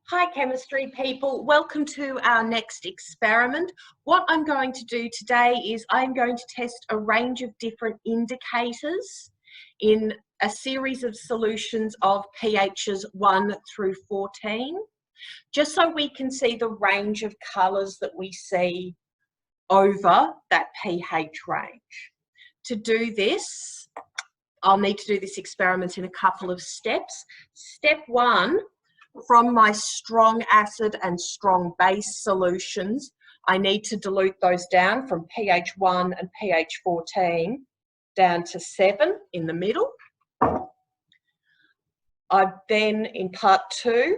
Hi chemistry people, welcome to our next experiment. What I'm going to do today is I'm going to test a range of different indicators in a series of solutions of pHs 1 through 14, just so we can see the range of colours that we see over that pH range. To do this, I'll need to do this experiment in a couple of steps. Step 1, from my strong acid and strong base solutions, I need to dilute those down from pH 1 and pH 14 down to 7 in the middle. Then in part 2,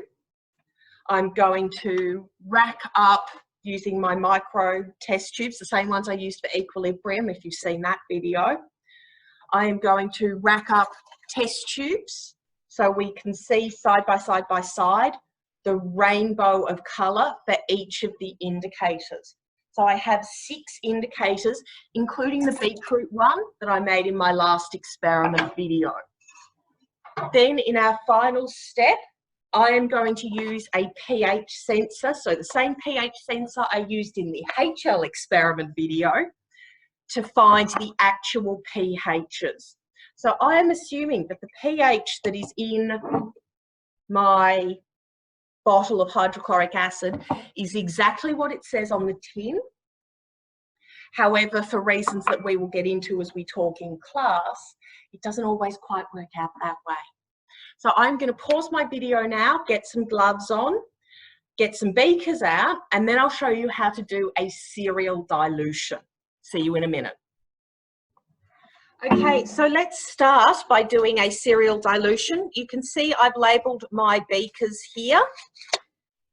I'm going to rack up using my micro test tubes, the same ones I used for equilibrium if you've seen that video. I am going to rack up test tubes so we can see side by side the rainbow of colour for each of the indicators. So I have 6 indicators, including the beetroot one that I made in my last experiment video. Then in our final step, I am going to use a pH sensor, so the same pH sensor I used in the HL experiment video, to find the actual pHs. So I am assuming that the pH that is in my bottle of hydrochloric acid is exactly what it says on the tin. However, for reasons that we will get into as we talk in class, it doesn't always quite work out that way. So I'm going to pause my video now, get some gloves on, get some beakers out, and then I'll show you how to do a serial dilution. See you in a minute. Okay, so let's start by doing a serial dilution. You can see I've labelled my beakers here.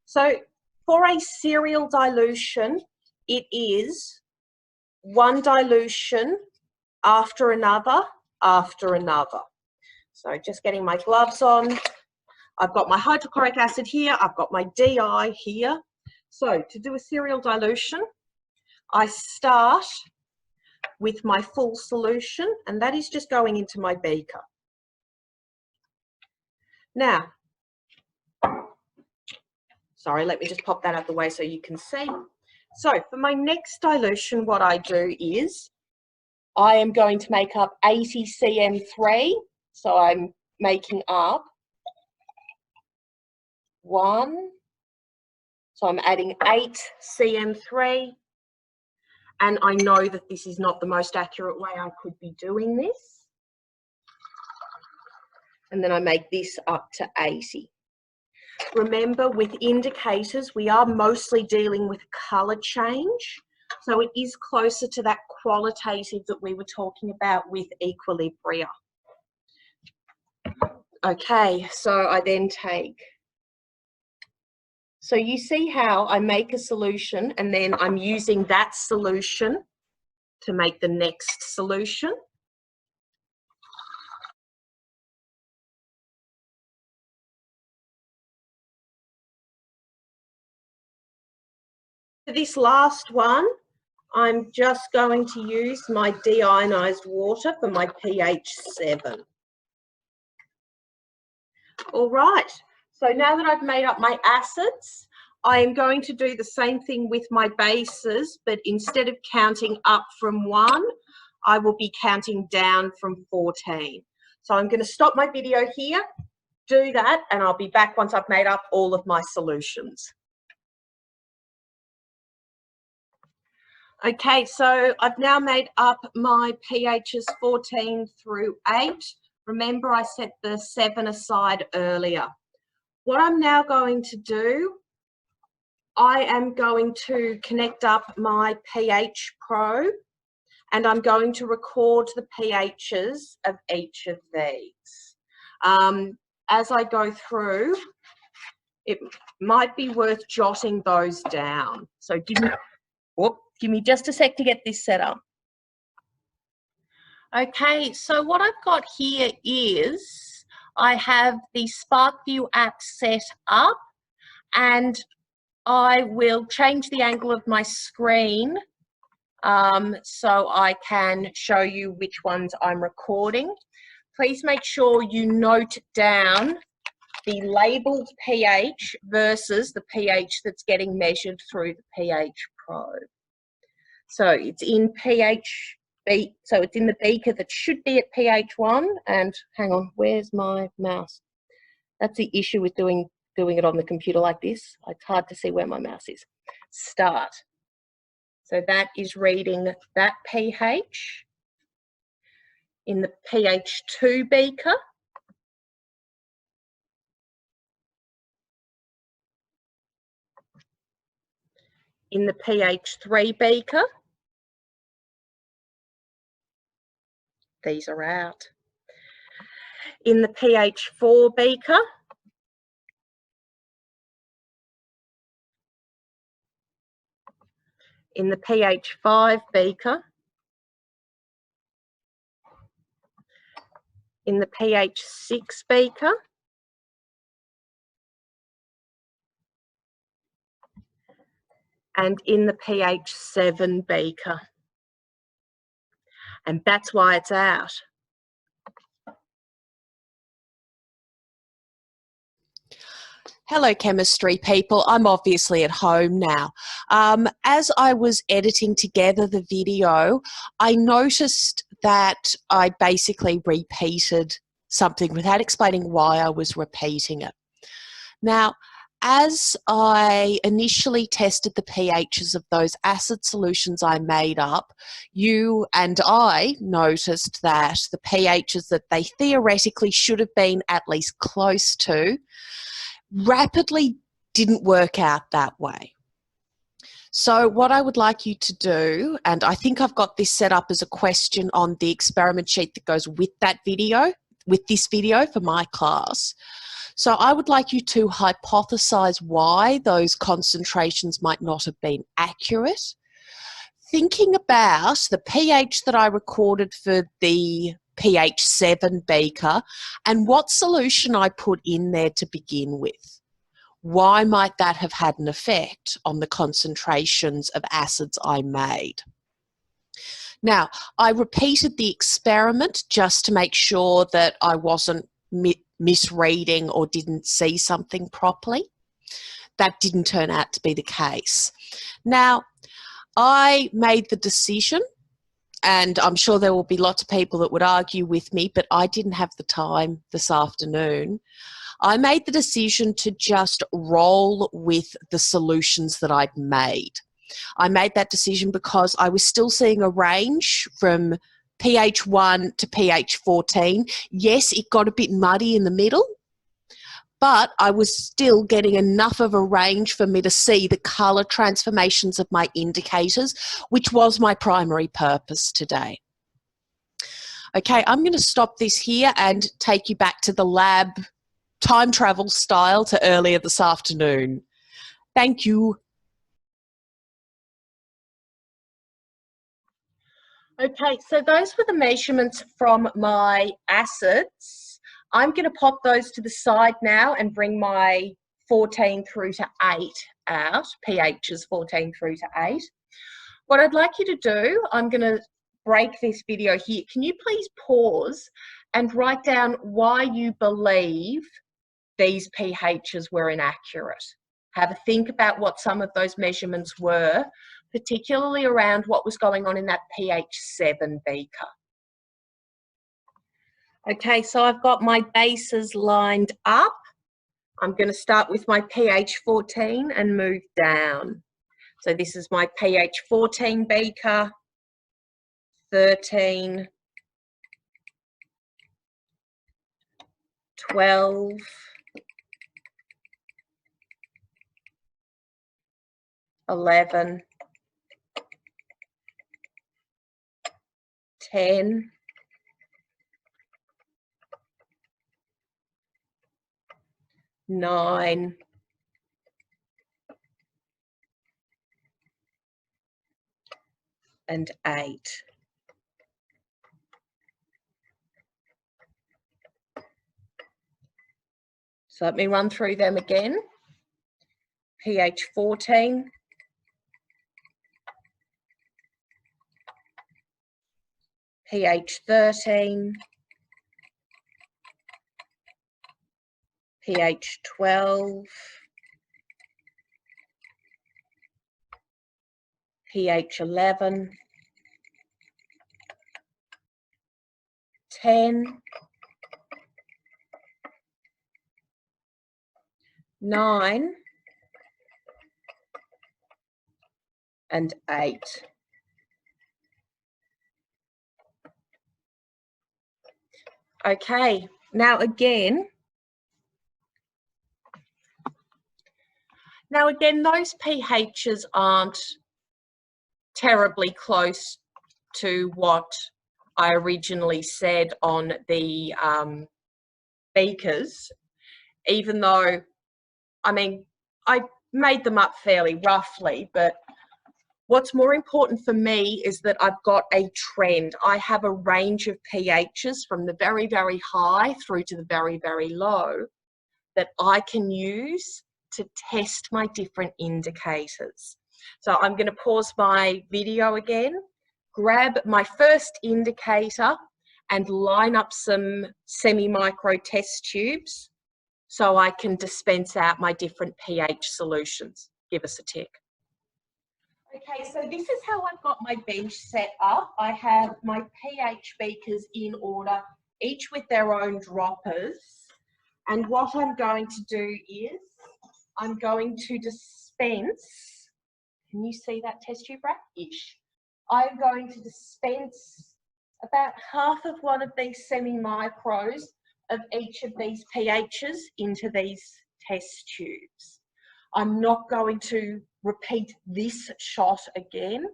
So for a serial dilution, it is one dilution after another, after another. So just getting my gloves on. I've got my hydrochloric acid here, I've got my DI here. So to do a serial dilution, I start with my full solution, and that is just going into my beaker. Now, sorry, let me just pop that out of the way so you can see. So for my next dilution, what I do is I am going to make up 80 CM3. So I'm making up 1. So I'm adding 8 CM3. And I know that this is not the most accurate way I could be doing this. And then I make this up to 80. Remember, with indicators, we are mostly dealing with colour change. So it is closer to that qualitative that we were talking about with equilibria. Okay, so I then take... So you see how I make a solution and then I'm using that solution to make the next solution. For this last one, I'm just going to use my deionized water for my pH 7. All right. So now that I've made up my acids, I am going to do the same thing with my bases, but instead of counting up from 1, I will be counting down from 14. So I'm going to stop my video here, do that, and I'll be back once I've made up all of my solutions. Okay, so I've now made up my pHs 14 through 8. Remember, I set the 7 aside earlier. What I'm now going to do, I am going to connect up my pH probe and I'm going to record the pHs of each of these. As I go through, it might be worth jotting those down. So give me just a sec to get this set up. Okay, so what I've got here is I have the Sparkvue app set up and I will change the angle of my screen so I can show you which ones I'm recording. Please make sure you note down the labelled pH versus the pH that's getting measured through the pH probe. So it's in so it's in the beaker that should be at pH 1, and hang on, where's my mouse? That's the issue with doing it on the computer like this. It's hard to see where my mouse is. Start. So that is reading that pH in the pH 2 beaker. In the pH 3 beaker. These are out. In the pH 4 beaker. In the pH 5 beaker. In the pH 6 beaker. And in the pH 7 beaker. And that's why it's out. Hello, chemistry people. I'm obviously at home now. As I was editing together the video, I noticed that I basically repeated something without explaining why I was repeating it. Now, as I initially tested the pHs of those acid solutions I made up, you and I noticed that the pHs that they theoretically should have been at least close to rapidly didn't work out that way. So what I would like you to do, and I think I've got this set up as a question on the experiment sheet that goes with that video, with this video for my class. So I would like you to hypothesize why those concentrations might not have been accurate. Thinking about the pH that I recorded for the pH 7 beaker and what solution I put in there to begin with. Why might that have had an effect on the concentrations of acids I made? Now, I repeated the experiment just to make sure that I wasn't misreading or didn't see something properly. That didn't turn out to be the case. Now, I made the decision, and I'm sure there will be lots of people that would argue with me, but I didn't have the time this afternoon. I made the decision to just roll with the solutions that I'd made. I made that decision because I was still seeing a range from pH 1 to pH 14. Yes, it got a bit muddy in the middle, but I was still getting enough of a range for me to see the colour transformations of my indicators, which was my primary purpose today. Okay, I'm going to stop this here and take you back to the lab, time travel style, to earlier this afternoon. Thank you. Okay, so those were the measurements from my acids. I'm going to pop those to the side now and bring my 14 through to 8 out, pHs 14 through to 8. What I'd like you to do, I'm going to break this video here. Can you please pause and write down why you believe these pHs were inaccurate? Have a think about what some of those measurements were, particularly around what was going on in that pH 7 beaker. Okay, so I've got my bases lined up. I'm going to start with my pH 14 and move down. So this is my pH 14 beaker, 13, 12, 11, 10, 9, and 8. So let me run through them again. pH 14, pH 13, pH 12, pH 11, 10, 9, and 8. Okay, now again, those pHs aren't terribly close to what I originally said on the beakers, even though, I mean, I made them up fairly roughly, but what's more important for me is that I've got a trend. I have a range of pHs from the very, very high through to the very, very low that I can use to test my different indicators. So I'm going to pause my video again, grab my first indicator and line up some semi-micro test tubes so I can dispense out my different pH solutions. Give us a tick. Okay, so this is how I've got my bench set up. I have my pH beakers in order, each with their own droppers. And what I'm going to do is I'm going to dispense, can you see that test tube wrap? Ish. I'm going to dispense about half of one of these semi-micros of each of these pHs into these test tubes. I'm not going to repeat this shot again.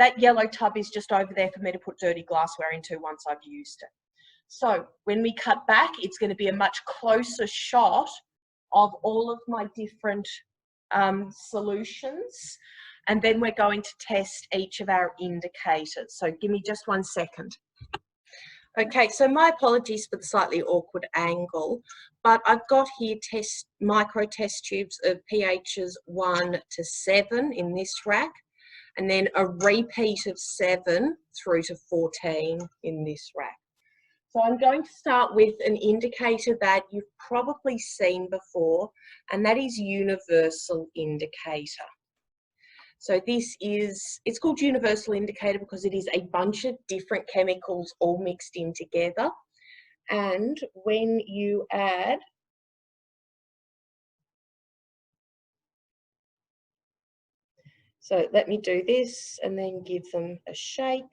That yellow tub is just over there for me to put dirty glassware into once I've used it. So when we cut back, it's going to be a much closer shot of all of my different solutions. And then we're going to test each of our indicators. So give me just 1 second. Okay, so my apologies for the slightly awkward angle, but I've got here micro test tubes of pHs 1 to 7 in this rack, and then a repeat of 7 through to 14 in this rack. So I'm going to start with an indicator that you've probably seen before, and that is universal indicator. So this is, it's called universal indicator because it is a bunch of different chemicals all mixed in together. And when you add so let me do this and then give them a shake.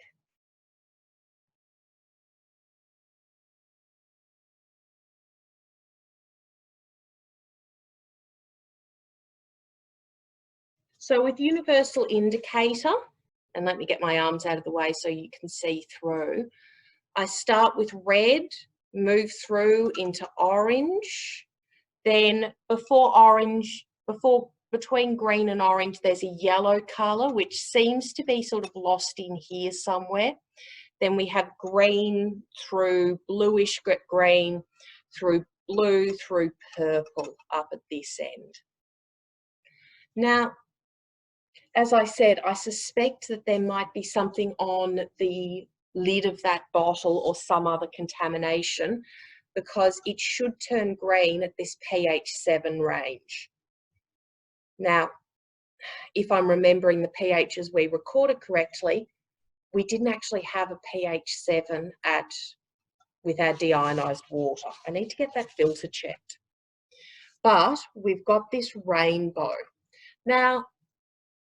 So with universal indicator, and let me get my arms out of the way so you can see through, I start with red, move through into orange, then between green and orange, there's a yellow colour, which seems to be sort of lost in here somewhere. Then we have green through bluish green, through blue, through purple up at this end. Now, as I said, I suspect that there might be something on the lid of that bottle or some other contamination, because it should turn green at this pH 7 range. Now, if I'm remembering the pHs we recorded correctly, we didn't actually have a pH 7 with our deionized water. I need to get that filter checked. But we've got this rainbow. Now,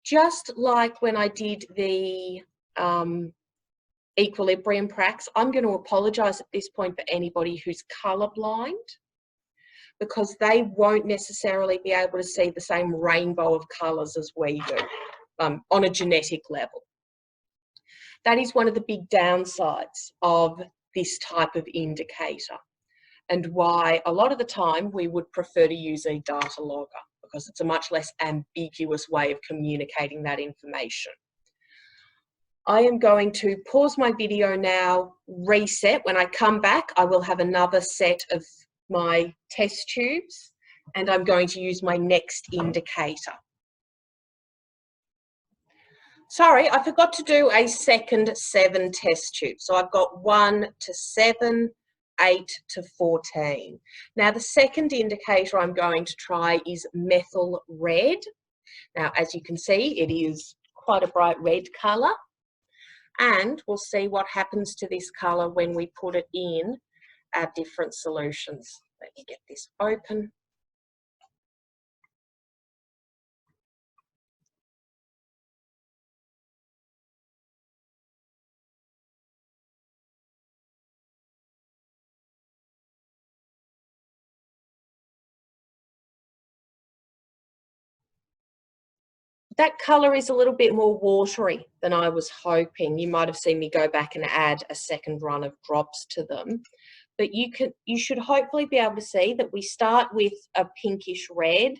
just like when I did the equilibrium pracs, I'm going to apologise at this point for anybody who's colourblind, because they won't necessarily be able to see the same rainbow of colours as we do on a genetic level. That is one of the big downsides of this type of indicator, and why a lot of the time we would prefer to use a data logger, because it's a much less ambiguous way of communicating that information. I am going to pause my video now, reset. When I come back, I will have another set of my test tubes, and I'm going to use my next indicator. Sorry, I forgot to do a second 7 test tube. So I've got 1 to 7 8 to 14. Now, the second indicator I'm going to try is methyl red. Now, as you can see, it is quite a bright red colour. And we'll see what happens to this colour when we put it in our different solutions. Let me get this open. That colour is a little bit more watery than I was hoping. You might have seen me go back and add a second run of drops to them. But you should hopefully be able to see that we start with a pinkish red,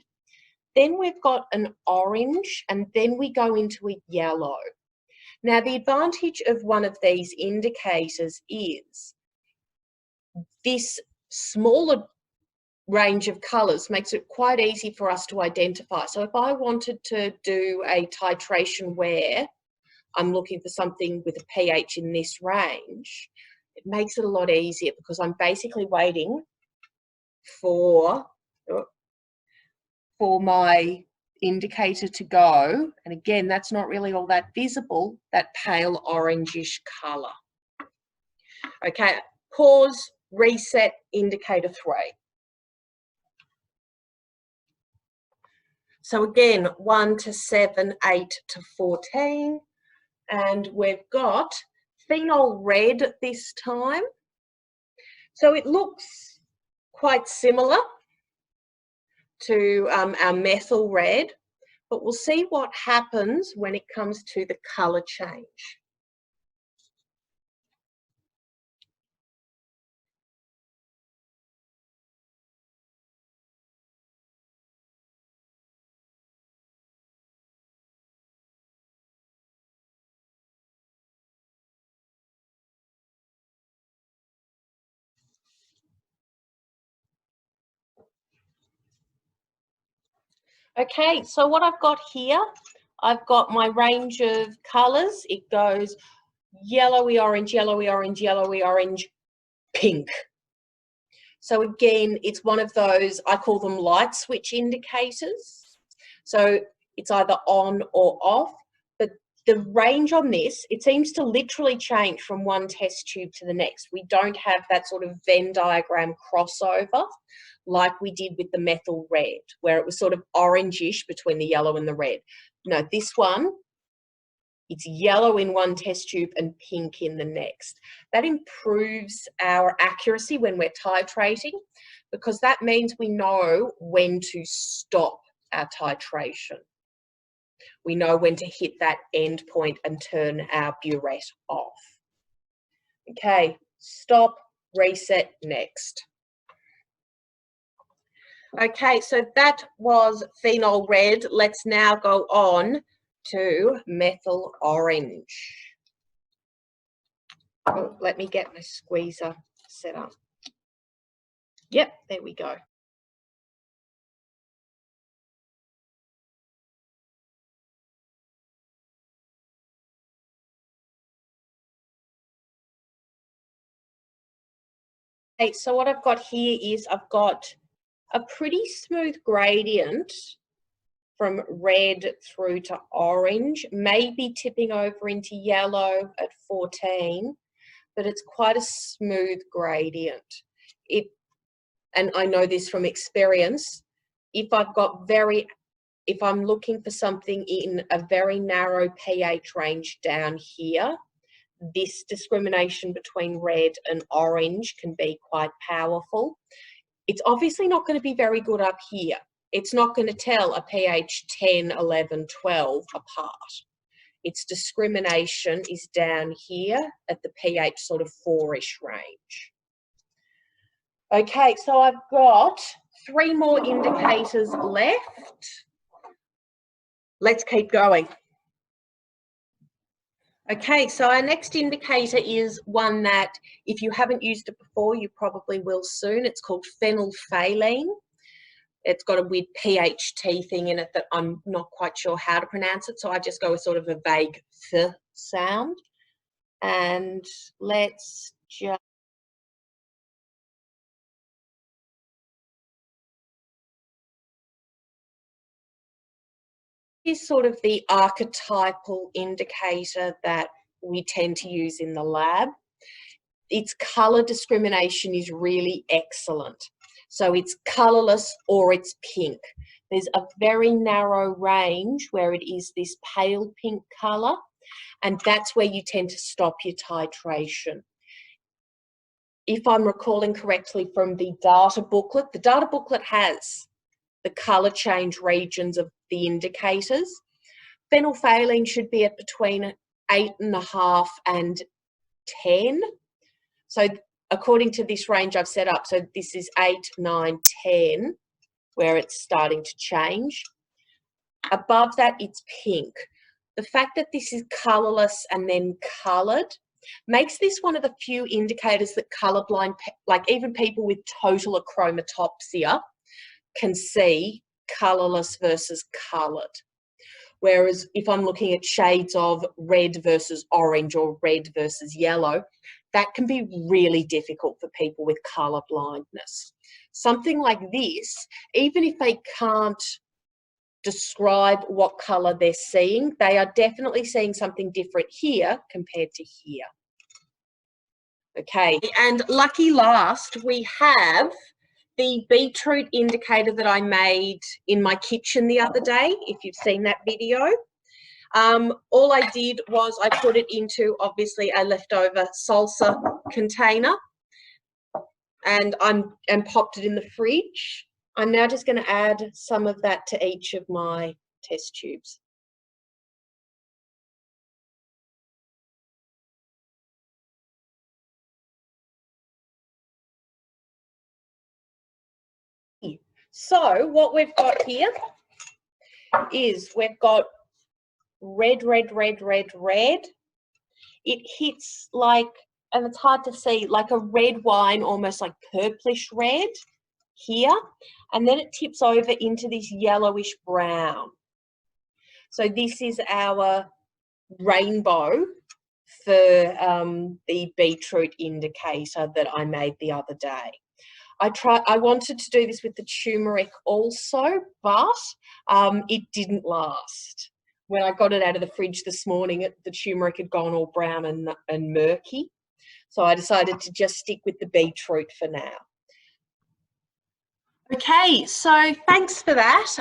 then we've got an orange, and then we go into a yellow. Now, the advantage of one of these indicators is this smaller range of colours makes it quite easy for us to identify. So if I wanted to do a titration where I'm looking for something with a pH in this range, it makes it a lot easier because I'm basically waiting for my indicator to go. And again, that's not really all that visible, that pale orangish colour. Okay, pause, reset, indicator 3. So again, 1 to 7, 8 to 14, and we've got phenol red this time. So it looks quite similar to our methyl red, but we'll see what happens when it comes to the colour change. Okay, so what I've got here, I've got my range of colours. It goes yellowy orange, yellowy orange, yellowy orange, pink. So again, it's one of those, I call them light switch indicators. So it's either on or off, but the range on this, it seems to literally change from one test tube to the next. We don't have that sort of Venn diagram crossover like we did with the methyl red, where it was sort of orangish between the yellow and the red. No, this one, it's yellow in one test tube and pink in the next. That improves our accuracy when we're titrating, because that means we know when to stop our titration. We know when to hit that end point and turn our burette off. Okay, stop, reset, next. Okay, so that was phenol red. Let's now go on to methyl orange. Oh, let me get my squeezer set up. Yep, there we go. Okay, so what I've got here is I've got a pretty smooth gradient from red through to orange, maybe tipping over into yellow at 14, but it's quite a smooth gradient. And I know this from experience, if I'm looking for something in a very narrow pH range down here, this discrimination between red and orange can be quite powerful. It's obviously not going to be very good up here. It's not going to tell a pH 10, 11, 12 apart. Its discrimination is down here at the pH sort of 4-ish range. Okay, so I've got 3 more indicators left. Let's keep going. Okay, so our next indicator is one that if you haven't used it before, you probably will soon. It's called phenylphthalene. It's got a weird PHT thing in it that I'm not quite sure how to pronounce it, so I just go with sort of a vague th sound. And let's just is sort of the archetypal indicator that we tend to use in the lab. Its colour discrimination is really excellent. So it's colourless or it's pink. There's a very narrow range where it is this pale pink colour, and that's where you tend to stop your titration. If I'm recalling correctly from the data booklet has the colour change regions of the indicators. Phenylphthalene should be at between 8.5 and 10. So according to this range I've set up, so this is 8, 9, 10, where it's starting to change. Above that, it's pink. The fact that this is colourless and then coloured makes this one of the few indicators that colourblind, like even people with total achromatopsia, can see colourless versus coloured. Whereas if I'm looking at shades of red versus orange or red versus yellow, that can be really difficult for people with colour blindness. Something like this, even if they can't describe what colour they're seeing, they are definitely seeing something different here compared to here. Okay, and lucky last, we have the beetroot indicator that I made in my kitchen the other day, if you've seen that video. All I did was I put it into, obviously, a leftover salsa container and popped it in the fridge. I'm now just going to add some of that to each of my test tubes. So what we've got here is we've got red, red, red, red, red. It hits like, and it's hard to see, like a red wine, almost like purplish red here. And then it tips over into this yellowish brown. So this is our rainbow for the beetroot indicator that I made the other day. I wanted to do this with the turmeric also, but it didn't last. When I got it out of the fridge this morning, the turmeric had gone all brown and murky. So I decided to just stick with the beetroot for now. Okay, so thanks for that.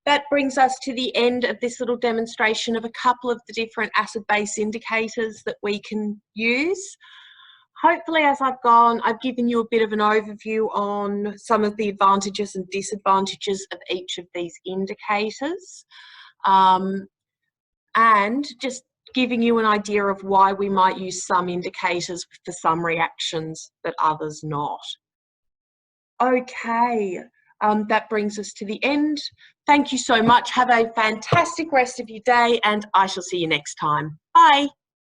That brings us to the end of this little demonstration of a couple of the different acid-base indicators that we can use. Hopefully, as I've gone, I've given you a bit of an overview on some of the advantages and disadvantages of each of these indicators, and just giving you an idea of why we might use some indicators for some reactions but others not. Okay, that brings us to the end. Thank you so much. Have a fantastic rest of your day, and I shall see you next time. Bye.